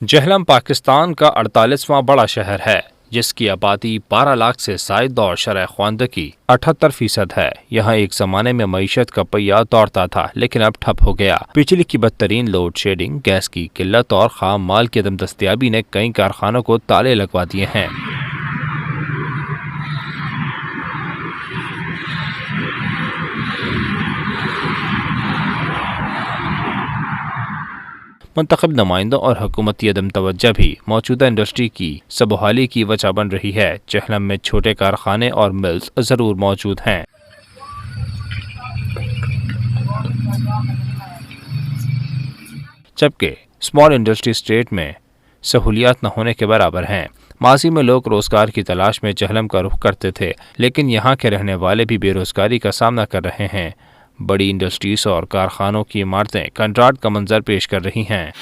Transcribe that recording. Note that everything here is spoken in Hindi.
जहलम पाकिस्तान का 48वां बड़ा शहर है, जिसकी आबादी 12 लाख से जायद और शरह ख्वानदगी 78% है। यहाँ एक जमाने में मईशत का पहिया दौड़ता था, लेकिन अब ठप हो गया। बिजली की बदतरीन लोड शेडिंग, गैस की किल्लत और खाम माल की अदम दस्तियाबी ने कई कारखानों को ताले लगवा दिए हैं। मुंतखब नुमाइंदों और हुकूमती अदम तवज्जो भी मौजूदा इंडस्ट्री की सबहाली की वजह बन रही है। जहलम में छोटे कारखाने और मिल्स जरूर मौजूद हैं, जबकि स्मॉल इंडस्ट्री स्टेट में सहूलियात न होने के बराबर हैं। माजी में लोग रोजगार की तलाश में जहलम का रुख करते थे, लेकिन यहाँ के रहने वाले भी बेरोजगारी का सामना कर रहे हैं। बड़ी इंडस्ट्रीज और कारखानों की इमारतें कंट्राट का मंजर पेश कर रही हैं।